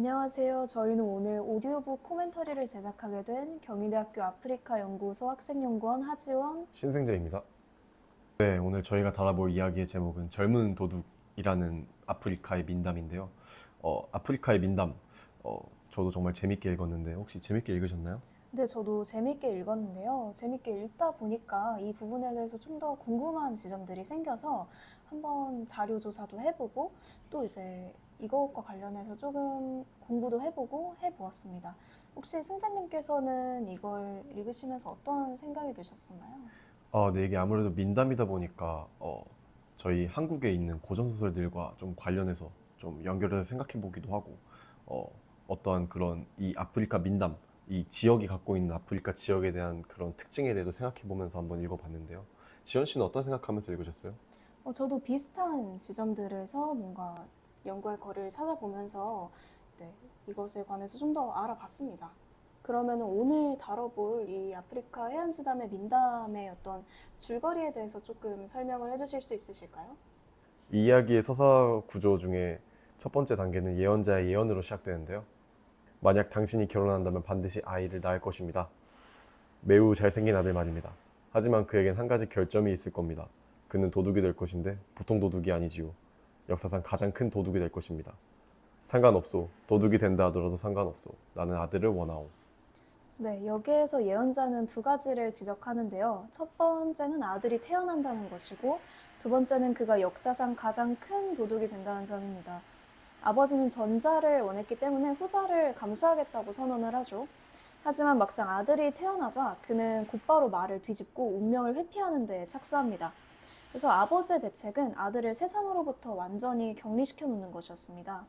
안녕하세요. 저희는 오늘 오디오북 코멘터리를 제작하게 된 경희대학교 아프리카 연구소 학생연구원 하지원 신승재입니다. 네, 오늘 저희가 다뤄볼 이야기의 제목은 젊은 도둑이라는 아프리카의 민담인데요. 아프리카의 민담, 저도 정말 재밌게 읽었는데 혹시 재밌게 읽으셨나요? 네, 저도 재밌게 읽었는데요. 재밌게 읽다 보니까 이 부분에 대해서 좀 더 궁금한 지점들이 생겨서 한번 자료 조사도 해보고 또 이제 이것과 관련해서 조금 공부도 해보고 해보았습니다. 혹시 승자님께서는 이걸 읽으시면서 어떤 생각이 드셨었나요? 네, 이게 아무래도 민담이다 보니까 저희 한국에 있는 고전소설들과 좀 관련해서 좀 연결해서 생각해 보기도 하고 어떠한 그런 이 아프리카 민담, 이 지역이 갖고 있는 아프리카 지역에 대한 그런 특징에 대해서 생각해 보면서 한번 읽어봤는데요. 지연 씨는 어떤 생각하면서 읽으셨어요? 저도 비슷한 지점들에서 뭔가 연구할 거리를 찾아보면서 네, 이것에 관해서 좀 더 알아봤습니다. 그러면 오늘 다뤄볼 이 아프리카 해안지담의 민담의 어떤 줄거리에 대해서 조금 설명을 해주실 수 있으실까요? 이 이야기의 서사 구조 중에 첫 번째 단계는 예언자의 예언으로 시작되는데요. 만약 당신이 결혼한다면 반드시 아이를 낳을 것입니다. 매우 잘생긴 아들 말입니다. 하지만 그에겐 한 가지 결점이 있을 겁니다. 그는 도둑이 될 것인데 보통 도둑이 아니지요. 역사상 가장 큰 도둑이 될 것입니다. 상관없소. 도둑이 된다 하더라도 상관없소. 나는 아들을 원하오. 네, 여기에서 예언자는 두 가지를 지적하는데요. 첫 번째는 아들이 태어난다는 것이고, 두 번째는 그가 역사상 가장 큰 도둑이 된다는 점입니다. 아버지는 전자를 원했기 때문에 후자를 감수하겠다고 선언을 하죠. 하지만 막상 아들이 태어나자 그는 곧바로 말을 뒤집고 운명을 회피하는 데 착수합니다. 그래서 아버지의 대책은 아들을 세상으로부터 완전히 격리시켜 놓는 것이었습니다.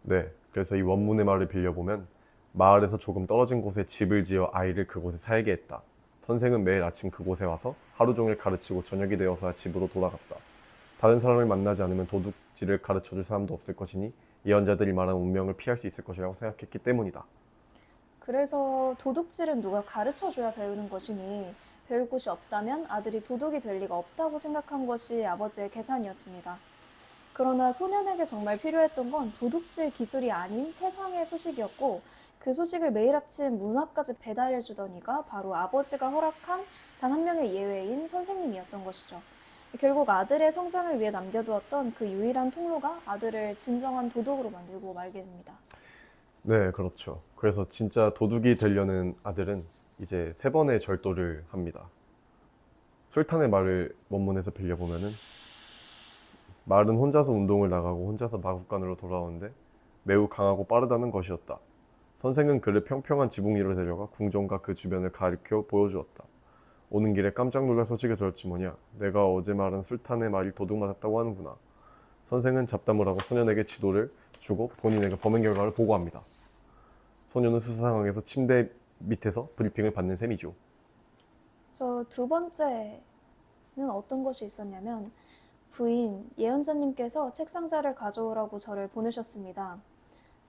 네, 그래서 이 원문의 말을 빌려보면 마을에서 조금 떨어진 곳에 집을 지어 아이를 그곳에 살게 했다. 선생은 매일 아침 그곳에 와서 하루 종일 가르치고 저녁이 되어서야 집으로 돌아갔다. 다른 사람을 만나지 않으면 도둑질을 가르쳐줄 사람도 없을 것이니 예언자들이 말한 운명을 피할 수 있을 것이라고 생각했기 때문이다. 그래서 도둑질은 누가 가르쳐줘야 배우는 것이니 배울 곳이 없다면 아들이 도둑이 될 리가 없다고 생각한 것이 아버지의 계산이었습니다. 그러나 소년에게 정말 필요했던 건 도둑질 기술이 아닌 세상의 소식이었고 그 소식을 매일 아침 문 앞까지 배달해주던 이가 바로 아버지가 허락한 단 한 명의 예외인 선생님이었던 것이죠. 결국 아들의 성장을 위해 남겨두었던 그 유일한 통로가 아들을 진정한 도둑으로 만들고 말게 됩니다. 네, 그렇죠. 그래서 진짜 도둑이 되려는 아들은 이제 세 번의 절도를 합니다. 술탄의 말을 원문에서 빌려보면은 말은 혼자서 운동을 나가고 혼자서 마구간으로 돌아오는데 매우 강하고 빠르다는 것이었다. 선생은 그를 평평한 지붕 위로 데려가 궁전과 그 주변을 가리켜 보여주었다. 오는 길에 깜짝 놀랄 소식을 들었지 뭐냐. 내가 어제 말한 술탄의 말이 도둑 맞았다고 하는구나. 선생은 잡담을 하고 소년에게 지도를 주고 본인에게 범행 결과를 보고합니다. 소년은 수사 상황에서 침대 밑에서 브리핑을 받는 셈이죠. 그래서 두 번째는 어떤 것이 있었냐면 부인 예언자님께서 책상자를 가져오라고 저를 보내셨습니다.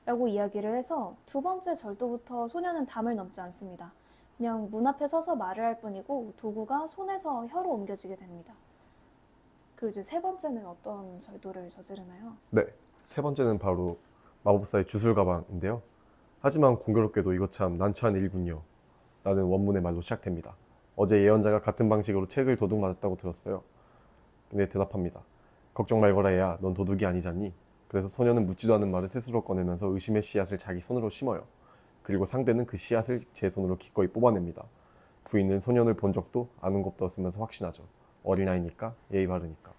라고 이야기를 해서 두 번째 절도부터 소년은 담을 넘지 않습니다. 그냥 문 앞에 서서 말을 할 뿐이고 도구가 손에서 혀로 옮겨지게 됩니다. 그리고 이제 세 번째는 어떤 절도를 저지르나요? 네, 세 번째는 바로 마법사의 주술 가방인데요. 하지만 공교롭게도 이거 참 난처한 일군요. 라는 원문의 말로 시작됩니다. 어제 예언자가 같은 방식으로 책을 도둑 맞았다고 들었어요. 근데 대답합니다. 걱정 말거라 얘야. 넌 도둑이 아니잖니? 그래서 소녀는 묻지도 않은 말을 스스로 꺼내면서 의심의 씨앗을 자기 손으로 심어요. 그리고 상대는 그 씨앗을 제 손으로 기꺼이 뽑아냅니다. 부인은 소년을 본 적도 아는 것도 없으면서 확신하죠. 어린아이니까 예의 바르니까.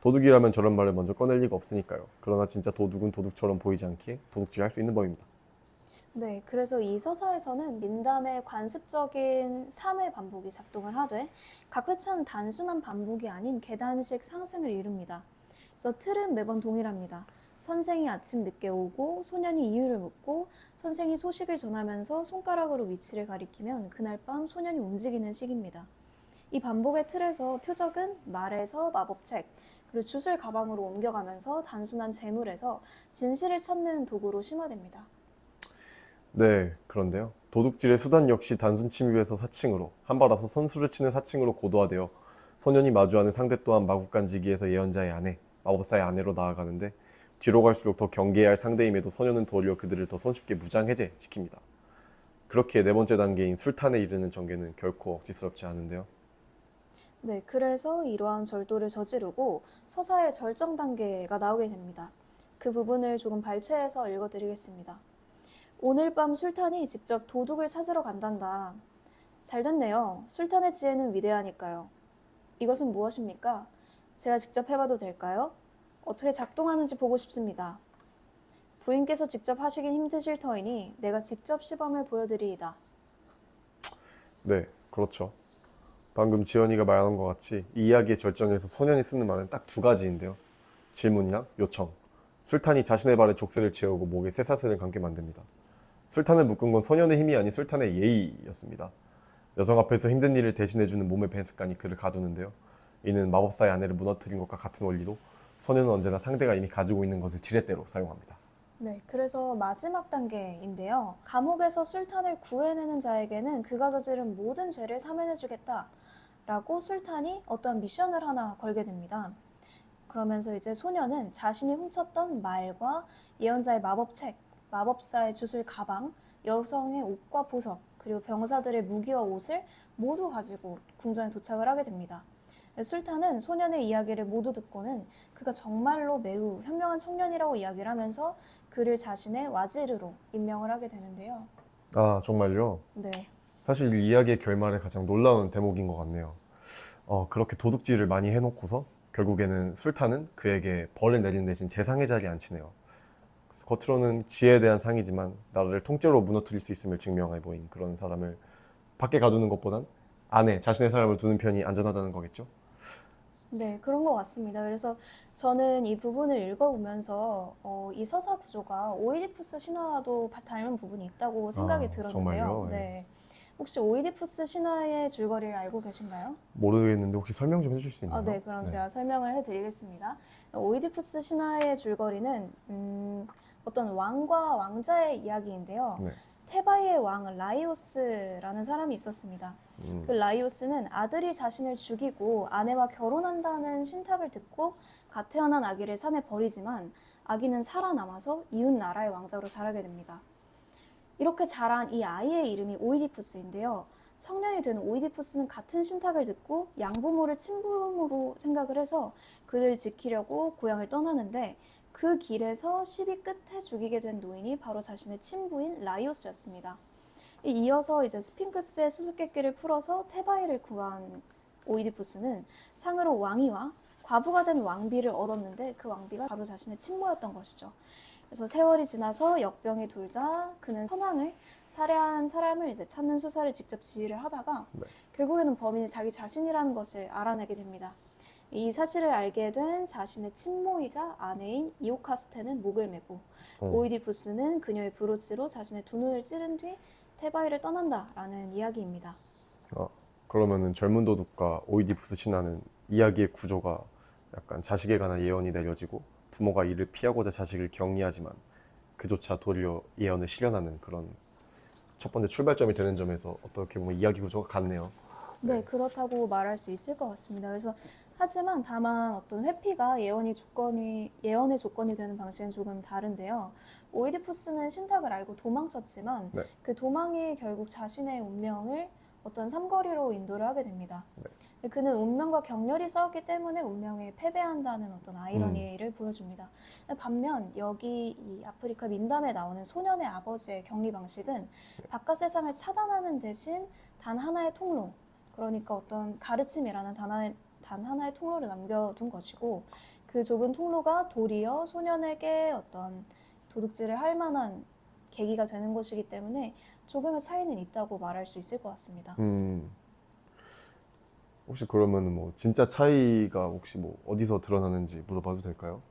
도둑이라면 저런 말을 먼저 꺼낼 리가 없으니까요. 그러나 진짜 도둑은 도둑처럼 보이지 않기에 도둑질할 수 있는 법입니다. 네, 그래서 이 서사에서는 민담의 관습적인 3회 반복이 작동을 하되 각 회차는 단순한 반복이 아닌 계단식 상승을 이룹니다. 그래서 틀은 매번 동일합니다. 선생이 아침 늦게 오고 소년이 이유를 묻고 선생이 소식을 전하면서 손가락으로 위치를 가리키면 그날 밤 소년이 움직이는 식입니다. 이 반복의 틀에서 표적은 말에서 마법책, 그리고 주술 가방으로 옮겨가면서 단순한 재물에서 진실을 찾는 도구로 심화됩니다. 네, 그런데요. 도둑질의 수단 역시 단순 침입에서 사칭으로, 한 발 앞서 선수를 치는 사칭으로 고도화되어 소년이 마주하는 상대 또한 마국간지기에서 예언자의 아내, 마법사의 아내로 나아가는데 뒤로 갈수록 더 경계해야 할 상대임에도 소녀는 도리어 그들을 더 손쉽게 무장해제시킵니다. 그렇게 네 번째 단계인 술탄에 이르는 전개는 결코 억지스럽지 않은데요. 네, 그래서 이러한 절도를 저지르고 서사의 절정 단계가 나오게 됩니다. 그 부분을 조금 발췌해서 읽어드리겠습니다. 오늘 밤 술탄이 직접 도둑을 찾으러 간단다. 잘 됐네요. 술탄의 지혜는 위대하니까요. 이것은 무엇입니까? 제가 직접 해봐도 될까요? 어떻게 작동하는지 보고 싶습니다. 부인께서 직접 하시긴 힘드실 터이니 내가 직접 시범을 보여드리이다. 네, 그렇죠. 방금 지연이가 말한 것 같이 이 이야기의 절정에서 소년이 쓰는 말은 딱 두 가지인데요. 질문이랑 요청. 술탄이 자신의 발에 족쇄를 채우고 목에 쇠사슬을 감게 만듭니다. 술탄을 묶은 건 소년의 힘이 아닌 술탄의 예의였습니다. 여성 앞에서 힘든 일을 대신해주는 몸의 배습관이 그를 가두는데요. 이는 마법사의 아내를 무너뜨린 것과 같은 원리로 소년은 언제나 상대가 이미 가지고 있는 것을 지렛대로 사용합니다. 네, 그래서 마지막 단계인데요. 감옥에서 술탄을 구해내는 자에게는 그가 저지른 모든 죄를 사면해주겠다 라고 술탄이 어떠한 미션을 하나 걸게 됩니다. 그러면서 이제 소녀는 자신이 훔쳤던 말과 예언자의 마법책, 마법사의 주술 가방, 여성의 옷과 보석, 그리고 병사들의 무기와 옷을 모두 가지고 궁전에 도착을 하게 됩니다. 술탄은 소년의 이야기를 모두 듣고는 그가 정말로 매우 현명한 청년이라고 이야기를 하면서 그를 자신의 와지르로 임명을 하게 되는데요. 아, 정말요? 네. 사실 이 이야기의 결말에 가장 놀라운 대목인 것 같네요. 그렇게 도둑질을 많이 해놓고서 결국에는 술탄은 그에게 벌을 내리는 대신 재상의 자리에 앉히네요. 그래서 겉으로는 지혜에 대한 상이지만 나라를 통째로 무너뜨릴 수 있음을 증명해 보인 그런 사람을 밖에 가두는 것보단 안에 자신의 사람을 두는 편이 안전하다는 거겠죠? 네, 그런 것 같습니다. 그래서 저는 이 부분을 읽어보면서 이 서사 구조가 오이디푸스 신화도 닮은 부분이 있다고 생각이 들었는데요. 정말요? 네. 혹시 오이디푸스 신화의 줄거리를 알고 계신가요? 모르겠는데 혹시 설명 좀 해줄 수 있나요? 네, 그럼 제가 설명을 해드리겠습니다. 오이디푸스 신화의 줄거리는 어떤 왕과 왕자의 이야기인데요. 네. 테바이의 왕 라이오스라는 사람이 있었습니다. 그 라이오스는 아들이 자신을 죽이고 아내와 결혼한다는 신탁을 듣고 갓 태어난 아기를 산에 버리지만 아기는 살아남아서 이웃 나라의 왕자로 자라게 됩니다. 이렇게 자란 이 아이의 이름이 오이디푸스인데요. 청년이 된 오이디푸스는 같은 신탁을 듣고 양부모를 친부모로 생각을 해서 그를 지키려고 고향을 떠나는데 그 길에서 시비 끝에 죽이게 된 노인이 바로 자신의 친부인 라이오스였습니다. 이어서 이제 스핑크스의 수수께끼를 풀어서 테바이를 구한 오이디푸스는 상으로 왕위와 과부가 된 왕비를 얻었는데 그 왕비가 바로 자신의 친모였던 것이죠. 그래서 세월이 지나서 역병이 돌자 그는 선왕을 살해한 사람을 이제 찾는 수사를 직접 지휘를 하다가 결국에는 범인이 자기 자신이라는 것을 알아내게 됩니다. 이 사실을 알게 된 자신의 친모이자 아내인 이오카스테는 목을 메고 오이디푸스는 그녀의 브로치로 자신의 두 눈을 찌른 뒤 테바이를 떠난다라는 이야기입니다. 그러면은 젊은 도둑과 오이디푸스 신화는 이야기의 구조가 약간 자식에 관한 예언이 내려지고 부모가 이를 피하고자 자식을 격리하지만 그조차 도리어 예언을 실현하는 그런 첫 번째 출발점이 되는 점에서 어떻게 보면 이야기 구조가 같네요. 네, 그렇다고 말할 수 있을 것 같습니다. 그래서 하지만 다만 어떤 회피가 예언의 조건이 되는 방식은 조금 다른데요. 오이디푸스는 신탁을 알고 도망쳤지만 네. 그 도망이 결국 자신의 운명을 어떤 삼거리로 인도를 하게 됩니다. 그는 운명과 격렬히 싸웠기 때문에 운명에 패배한다는 어떤 아이러니를 보여줍니다. 반면 여기 이 아프리카 민담에 나오는 소년의 아버지의 격리 방식은 바깥 세상을 차단하는 대신 단 하나의 통로, 그러니까 어떤 가르침이라는 단 하나의 통로를 남겨둔 것이고 그 좁은 통로가 도리어 소년에게 어떤 도둑질을 할 만한 계기가 되는 것이기 때문에 조금의 차이는 있다고 말할 수 있을 것 같습니다. 혹시 그러면 뭐 진짜 차이가 혹시 뭐 어디서 드러나는지 물어봐도 될까요?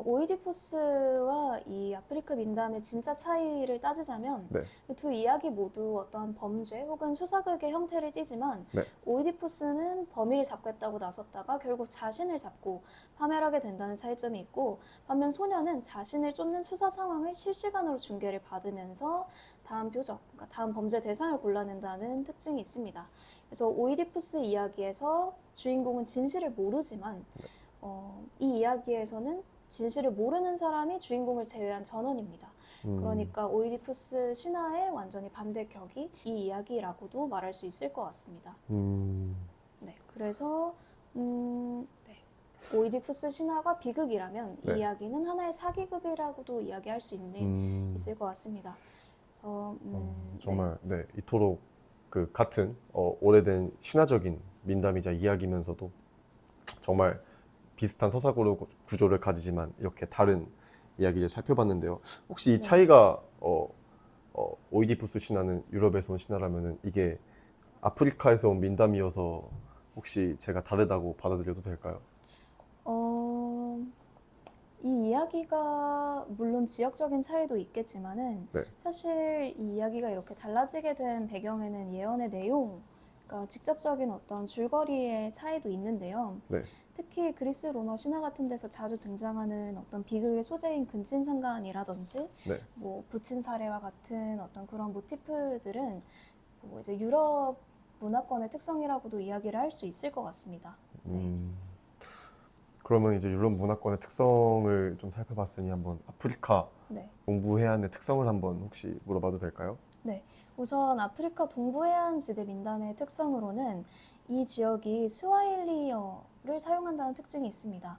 오이디푸스와 이 아프리카 민담의 진짜 차이를 따지자면 네. 두 이야기 모두 어떠한 범죄 혹은 수사극의 형태를 띠지만 네. 오이디푸스는 범인을 잡겠다고 나섰다가 결국 자신을 잡고 파멸하게 된다는 차이점이 있고 반면 소녀는 자신을 쫓는 수사 상황을 실시간으로 중계를 받으면서 다음 표적, 그러니까 다음 범죄 대상을 골라낸다는 특징이 있습니다. 그래서 오이디푸스 이야기에서 주인공은 진실을 모르지만 이 이야기에서는 진실을 모르는 사람이 주인공을 제외한 전원입니다. 그러니까 오이디푸스 신화의 완전히 반대격이 이 이야기라고도 말할 수 있을 것 같습니다. 네, 그래서 네. 오이디푸스 신화가 비극이라면 이 네. 이야기는 하나의 사기극이라고도 이야기할 수 있을 것 같습니다. 그래서 정말 네, 이토록 그 같은 오래된 신화적인 민담이자 이야기면서도 정말 비슷한 서사 구조를 가지지만 이렇게 다른 이야기를 살펴봤는데요. 혹시 이 차이가 오이디푸스 신화는 유럽에서 온 신화라면은 이게 아프리카에서 온 민담이어서 혹시 제가 다르다고 받아들여도 될까요? 이 이야기가 물론 지역적인 차이도 있겠지만은 네. 사실 이 이야기가 이렇게 달라지게 된 배경에는 예언의 내용, 그러니까 직접적인 어떤 줄거리의 차이도 있는데요. 네. 특히 그리스 로마 신화 같은 데서 자주 등장하는 어떤 비극의 소재인 근친상간이라든지 네. 뭐 부친 사례와 같은 어떤 그런 모티프들은 뭐 이제 유럽 문화권의 특성이라고도 이야기를 할 수 있을 것 같습니다. 네. 그러면 이제 유럽 문화권의 특성을 좀 살펴봤으니 한번 아프리카 네. 동부 해안의 특성을 한번 혹시 물어봐도 될까요? 네. 우선 아프리카 동부 해안지대 민담의 특성으로는 이 지역이 스와힐리어를 사용한다는 특징이 있습니다.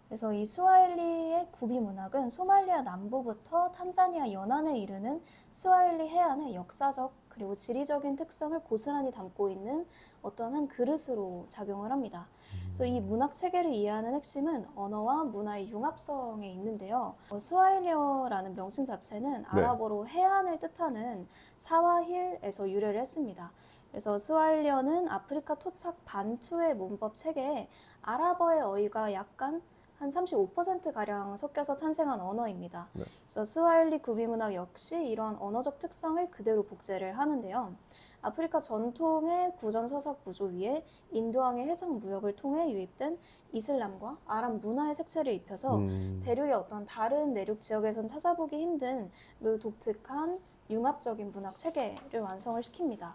그래서 이 스와힐리의 구비 문학은 소말리아 남부부터 탄자니아 연안에 이르는 스와힐리 해안의 역사적 그리고 지리적인 특성을 고스란히 담고 있는 어떤 한 그릇으로 작용을 합니다. 그래서 이 문학 체계를 이해하는 핵심은 언어와 문화의 융합성에 있는데요. 스와힐리어라는 명칭 자체는 아랍어로 해안을 뜻하는 사와힐에서 유래를 했습니다. 그래서 스와힐리어는 아프리카 토착 반투의 문법 체계에 아랍어의 어휘가 약간 한 35%가량 섞여서 탄생한 언어입니다. 네. 그래서 스와힐리 구비문학 역시 이러한 언어적 특성을 그대로 복제를 하는데요. 아프리카 전통의 구전 서사 구조 위에 인도항의 해상 무역을 통해 유입된 이슬람과 아랍 문화의 색채를 입혀서 대륙의 어떤 다른 내륙 지역에선 찾아보기 힘든 매우 독특한 융합적인 문학 체계를 완성을 시킵니다.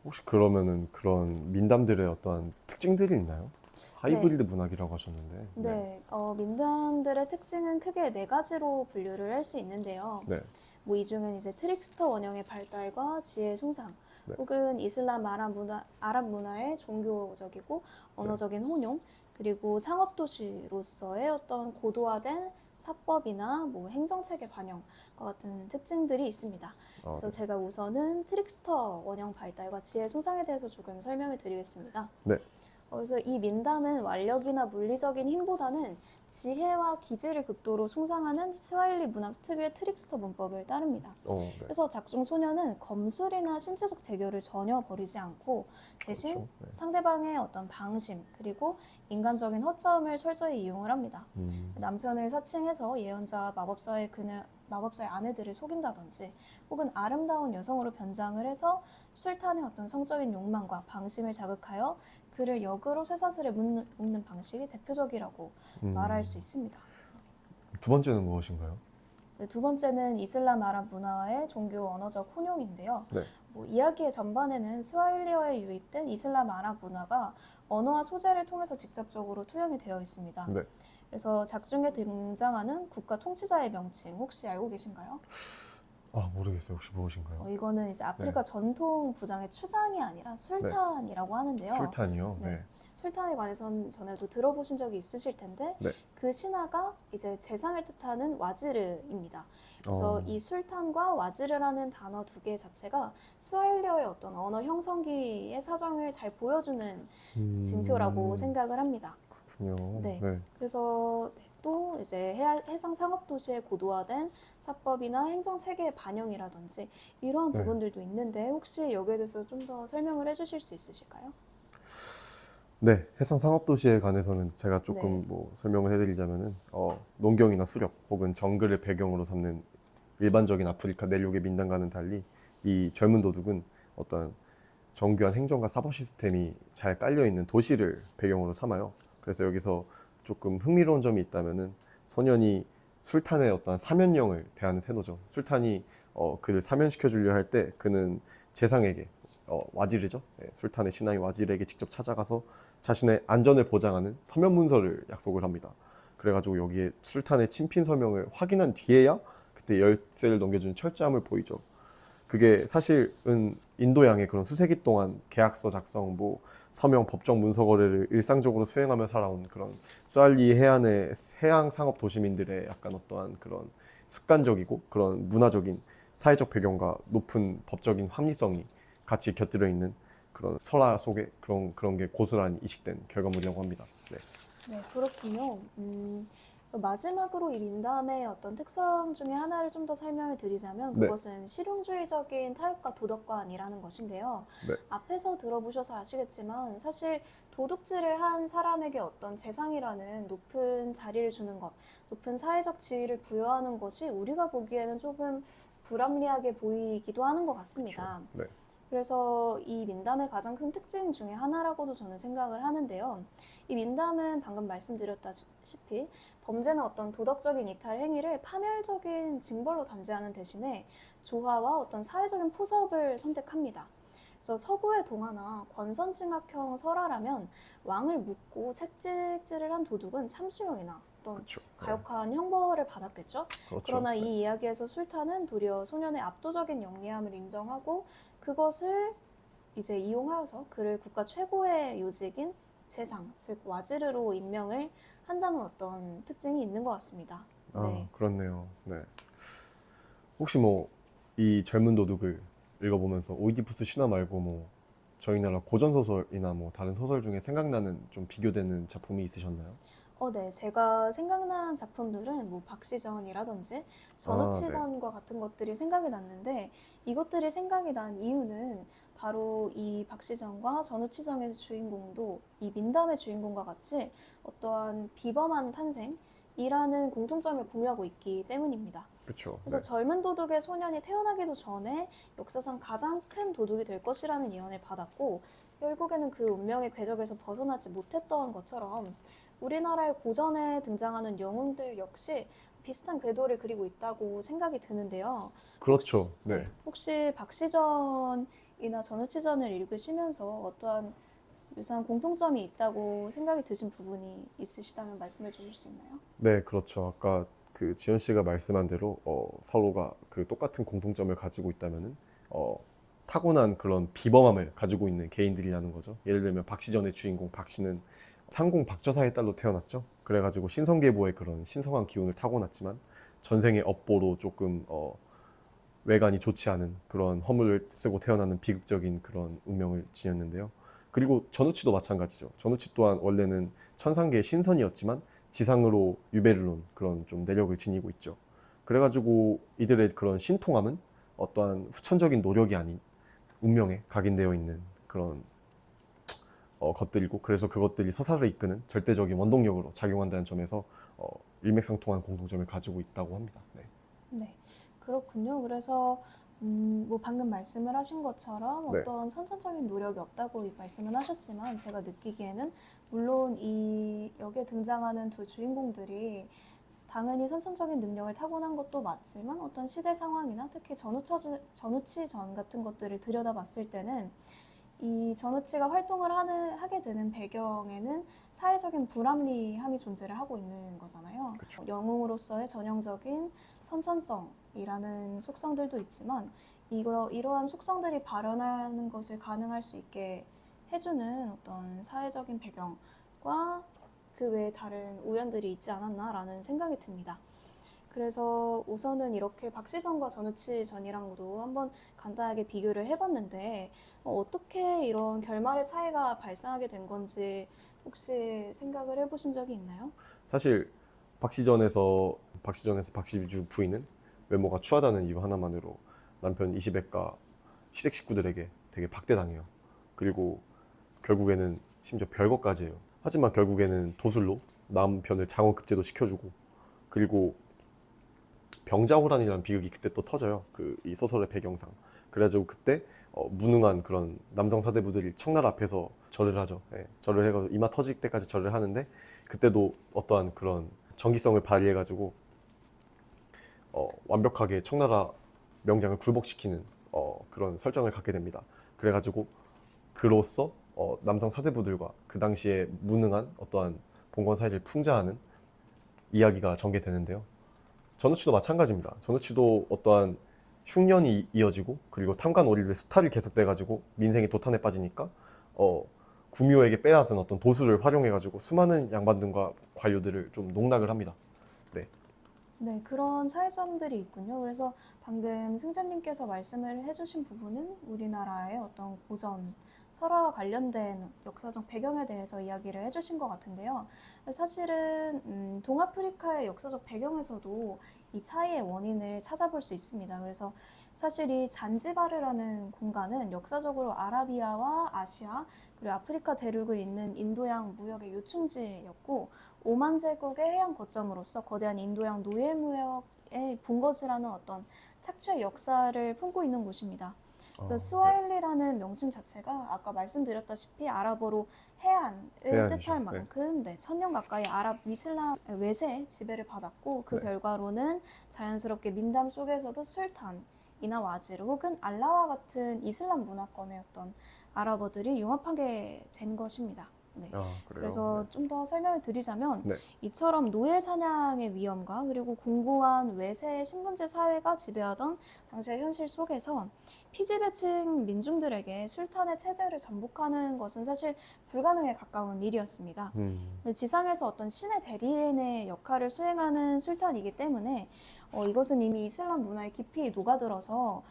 혹시 그러면은 그런 민담들의 어떠한 특징들이 있나요? 하이브리드 문학이라고 하셨는데. 네, 민담들의 특징은 크게 네 가지로 분류를 할 수 있는데요. 네. 뭐 이 중은 이제 트릭스터 원형의 발달과 지혜의 숭상, 네. 혹은 이슬람 아랍 문화의 종교적이고 언어적인 혼용, 그리고 상업 도시로서의 어떤 고도화된 사법이나 뭐 행정체계 반영과 같은 특징들이 있습니다. 그래서 네. 제가 우선은 트릭스터 원형 발달과 지혜의 숭상에 대해서 조금 설명을 드리겠습니다. 네. 그래서 이 민담은 완력이나 물리적인 힘보다는 지혜와 기질을 극도로 숭상하는 스와힐리 문학 특유의 트릭스터 문법을 따릅니다. 네. 그래서 작중 소녀는 검술이나 신체적 대결을 전혀 벌이지 않고 대신 그렇죠. 네. 상대방의 어떤 방심 그리고 인간적인 허점을 철저히 이용을 합니다. 남편을 사칭해서 예언자 마법사의 아내들을 속인다든지 혹은 아름다운 여성으로 변장을 해서 술탄의 어떤 성적인 욕망과 방심을 자극하여 그를 역으로 쇠사슬에 묶는 방식이 대표적이라고 말할 수 있습니다. 두 번째는 무엇인가요? 네, 두 번째는 이슬람 아랍 문화의 종교 언어적 혼용인데요. 네. 뭐 이야기의 전반에는 스와힐리어에 유입된 이슬람 아랍 문화가 언어와 소재를 통해서 직접적으로 투영이 되어 있습니다. 네. 그래서 작중에 등장하는 국가 통치자의 명칭 혹시 알고 계신가요? 모르겠어요. 혹시 무엇인가요? 이거는 이제 아프리카 전통 부장의 추장이 아니라 술탄이라고 하는데요. 술탄이요? 네. 네. 술탄에 관해서는 전에도 들어보신 적이 있으실 텐데 네. 그 신화가 이제 재상을 뜻하는 와지르입니다. 그래서 이 술탄과 와지르라는 단어 두 개 자체가 스와힐리어의 어떤 언어 형성기의 사정을 잘 보여주는 징표라고 생각을 합니다. 그렇군요. 네. 네. 그래서 또 이제 해상 상업 도시의 고도화된 사법이나 행정 체계의 반영이라든지 이러한 네. 부분들도 있는데 혹시 여기에 대해서 좀 더 설명을 해주실 수 있으실까요? 네, 해상 상업 도시에 관해서는 제가 조금 네. 뭐 설명을 해드리자면은 농경이나 수렵 혹은 정글을 배경으로 삼는 일반적인 아프리카 내륙의 민담과는 달리 이 젊은 도둑은 어떤 정교한 행정과 사법 시스템이 잘 깔려 있는 도시를 배경으로 삼아요. 그래서 여기서 조금 흥미로운 점이 있다면은 소년이 술탄의 어떤 사면령을 대하는 태도죠. 술탄이 그를 사면시켜 주려 할 때 그는 재상에게 와지르죠. 네, 술탄의 신하인 와지르에게 직접 찾아가서 자신의 안전을 보장하는 서면 문서를 약속을 합니다. 그래가지고 여기에 술탄의 친필 서명을 확인한 뒤에야 그때 열쇠를 넘겨주는 철저함을 보이죠. 그게 사실은 인도양의 그런 수세기 동안 계약서 작성, 뭐 서명, 법정 문서 거래를 일상적으로 수행하며 살아온 그런 수알리 해안의 해양 상업 도시민들의 약간 어떠한 그런 습관적이고 그런 문화적인 사회적 배경과 높은 법적인 합리성이 같이 곁들여 있는 그런 설화 속에 그런 게 고스란히 이식된 결과물이라고 합니다. 네. 네, 그렇군요. 마지막으로 이 민담의 어떤 특성 중에 하나를 좀 더 설명을 드리자면 네. 그것은 실용주의적인 타협과 도덕관이라는 것인데요. 네. 앞에서 들어보셔서 아시겠지만 사실 도둑질을 한 사람에게 어떤 재상이라는 높은 자리를 주는 것, 높은 사회적 지위를 부여하는 것이 우리가 보기에는 조금 불합리하게 보이기도 하는 것 같습니다. 네. 그래서 이 민담의 가장 큰 특징 중에 하나라고도 저는 생각을 하는데요. 이 민담은 방금 말씀드렸다시피 범죄나 어떤 도덕적인 이탈 행위를 파멸적인 징벌로 단죄하는 대신에 조화와 어떤 사회적인 포섭을 선택합니다. 그래서 서구의 동화나 권선징악형 설화라면 왕을 묻고 채찍질을 한 도둑은 참수형이나 어떤 그렇죠. 가혹한 형벌을 받았겠죠. 그렇죠. 그러나 네. 이 이야기에서 술탄은 도리어 소년의 압도적인 영리함을 인정하고 그것을 이제 이용하여서 그를 국가 최고의 요직인 재상, 즉 와지르로 임명을 한다는 어떤 특징이 있는 것 같습니다. 네. 그렇네요. 네. 혹시 뭐 이 젊은 도둑을 읽어보면서 오이디푸스 신화 말고 뭐 저희 나라 고전 소설이나 뭐 다른 소설 중에 생각나는 좀 비교되는 작품이 있으셨나요? 네. 제가 생각난 작품들은 뭐 박시전이라든지 전우치전과 같은 것들이 생각이 났는데 이것들이 생각이 난 이유는 바로 이 박시전과 전우치전의 주인공도 이 민담의 주인공과 같이 어떠한 비범한 탄생이라는 공통점을 공유하고 있기 때문입니다. 그렇죠. 그래서 네. 젊은 도둑의 소년이 태어나기도 전에 역사상 가장 큰 도둑이 될 것이라는 예언을 받았고 결국에는 그 운명의 궤적에서 벗어나지 못했던 것처럼 우리나라의 고전에 등장하는 영웅들 역시 비슷한 궤도를 그리고 있다고 생각이 드는데요. 그렇죠. 네. 혹시 박시전이나 전우치전을 읽으시면서 어떠한 유사한 공통점이 있다고 생각이 드신 부분이 있으시다면 말씀해 주실 수 있나요? 네, 그렇죠. 아까 그 지연 씨가 말씀한 대로 서로가 그 똑같은 공통점을 가지고 있다면은 타고난 그런 비범함을 가지고 있는 개인들이라는 거죠. 예를 들면 박시전의 주인공 박씨는 상공 박저사의 딸로 태어났죠. 그래가지고 신성계보의 그런 신성한 기운을 타고났지만 전생의 업보로 조금 외관이 좋지 않은 그런 허물을 쓰고 태어나는 비극적인 그런 운명을 지녔는데요. 그리고 전우치도 마찬가지죠. 전우치 또한 원래는 천상계의 신선이었지만 지상으로 유배를 온 그런 좀 내력을 지니고 있죠. 그래가지고 이들의 그런 신통함은 어떠한 후천적인 노력이 아닌 운명에 각인되어 있는 그런 것들이고, 그래서 그것들이 서사를 이끄는 절대적인 원동력으로 작용한다는 점에서 일맥상통한 공통점을 가지고 있다고 합니다. 네. 네, 그렇군요. 그래서 뭐 방금 말씀을 하신 것처럼 네. 어떤 선천적인 노력이 없다고 말씀은 하셨지만 제가 느끼기에는 물론 이 여기에 등장하는 두 주인공들이 당연히 선천적인 능력을 타고난 것도 맞지만 어떤 시대 상황이나 특히 전우치전 같은 것들을 들여다봤을 때는 이 전우치가 활동을 하게 되는 배경에는 사회적인 불합리함이 존재를 하고 있는 거잖아요. 그쵸. 영웅으로서의 전형적인 선천성이라는 속성들도 있지만 이러한 속성들이 발현하는 것을 가능할 수 있게 해주는 어떤 사회적인 배경과 그 외에 다른 우연들이 있지 않았나라는 생각이 듭니다. 그래서 우선은 이렇게 박시전과 전우치전이랑도 한번 간단하게 비교를 해봤는데 어떻게 이런 결말의 차이가 발생하게 된 건지 혹시 생각을 해보신 적이 있나요? 사실 박시전에서 박시주 부인은 외모가 추하다는 이유 하나만으로 남편 이시백과 시댁 식구들에게 되게 박대당해요. 그리고 결국에는 심지어 별것까지 해요. 하지만 결국에는 도술로 남편을 장원급제도 시켜주고, 그리고 병자호란이라는 비극이 그때 또 터져요. 이 소설의 배경상. 그래가지고 그때 무능한 그런 남성 사대부들이 청나라 앞에서 절을 하죠. 예, 절을 해가지고 이마 터질 때까지 절을 하는데 그때도 어떠한 그런 정기성을 발휘해가지고 완벽하게 청나라 명장을 굴복시키는 그런 설정을 갖게 됩니다. 그래가지고 그로써 남성 사대부들과 그 당시에 무능한 어떠한 봉건 사회를 풍자하는 이야기가 전개되는데요. 전우치도 마찬가지입니다. 전우치도 어떠한 흉년이 이어지고 그리고 탐관오리들의 수탈이 계속돼가지고 민생이 도탄에 빠지니까 구미호에게 빼앗은 어떤 도수를 활용해가지고 수많은 양반들과 관료들을 좀 농락을 합니다. 네. 네, 그런 차이점들이 있군요. 그래서 방금 승자님께서 말씀을 해주신 부분은 우리나라의 어떤 고전, 설화와 관련된 역사적 배경에 대해서 이야기를 해주신 것 같은데요. 사실은 동아프리카의 역사적 배경에서도 이 차이의 원인을 찾아볼 수 있습니다. 그래서 사실 이 잔지바르라는 공간은 역사적으로 아라비아와 아시아 그리고 아프리카 대륙을 잇는 인도양 무역의 요충지였고 5만 제국의 해양 거점으로서 거대한 인도양 노예 무역의 본거지라는 어떤 착취의 역사를 품고 있는 곳입니다. 그래서 네. 스와힐리라는 명칭 자체가 아까 말씀드렸다시피 아랍어로 해안을 해안이죠. 뜻할 만큼 천년 가까이 아랍 이슬람 외세의 지배를 받았고 그 네. 결과로는 자연스럽게 민담 속에서도 술탄이나 와지르 혹은 알라와 같은 이슬람 문화권의 어떤 아랍어들이 융합하게 된 것입니다. 네. 그래요. 그래서 네. 좀 더 설명을 드리자면 네. 이처럼 노예 사냥의 위험과 그리고 공고한 외세 신분제 사회가 지배하던 당시의 현실 속에서 피지배층 민중들에게 술탄의 체제를 전복하는 것은 사실 불가능에 가까운 일이었습니다. 지상에서 어떤 신의 대리인의 역할을 수행하는 술탄이기 때문에 이것은 이미 이슬람 문화에 깊이 녹아들어서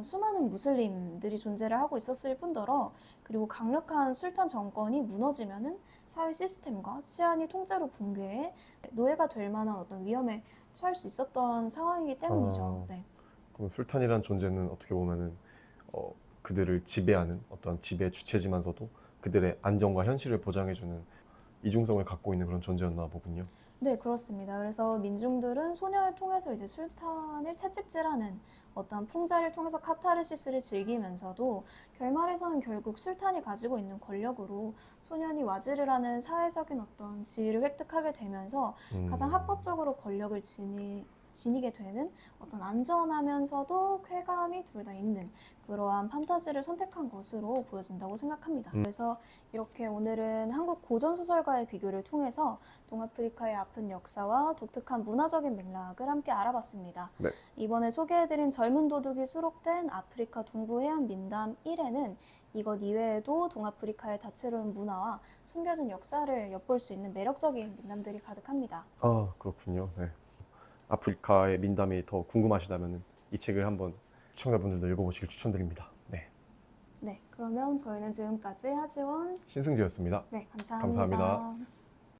수많은 무슬림들이 존재를 하고 있었을 뿐더러 그리고 강력한 술탄 정권이 무너지면은 사회 시스템과 치안이 통째로 붕괴해 노예가 될 만한 어떤 위험에 처할 수 있었던 상황이기 때문이죠. 네. 그럼 술탄이란 존재는 어떻게 보면은 그들을 지배하는 어떤 지배 주체지만서도 그들의 안정과 현실을 보장해주는 이중성을 갖고 있는 그런 존재였나 보군요. 네, 그렇습니다. 그래서 민중들은 소년을 통해서 이제 술탄을 채찍질하는 어떤 풍자를 통해서 카타르시스를 즐기면서도 결말에서는 결국 술탄이 가지고 있는 권력으로 소년이 와지르라는 사회적인 어떤 지위를 획득하게 되면서 가장 합법적으로 권력을 지니게 되는 어떤 안전하면서도 쾌감이 둘 다 있는 그러한 판타지를 선택한 것으로 보여진다고 생각합니다. 그래서 이렇게 오늘은 한국 고전소설가의 비교를 통해서 동아프리카의 아픈 역사와 독특한 문화적인 맥락을 함께 알아봤습니다. 네. 이번에 소개해드린 젊은 도둑이 수록된 아프리카 동부해안 민담 1에는 이것 이외에도 동아프리카의 다채로운 문화와 숨겨진 역사를 엿볼 수 있는 매력적인 민담들이 가득합니다. 그렇군요. 네. 아프리카의 민담이 더 궁금하시다면 이 책을 한번 시청자분들도 읽어보시길 추천드립니다. 네. 네, 그러면 저희는 지금까지 하지원 신승주였습니다. 네, 감사합니다. 감사합니다.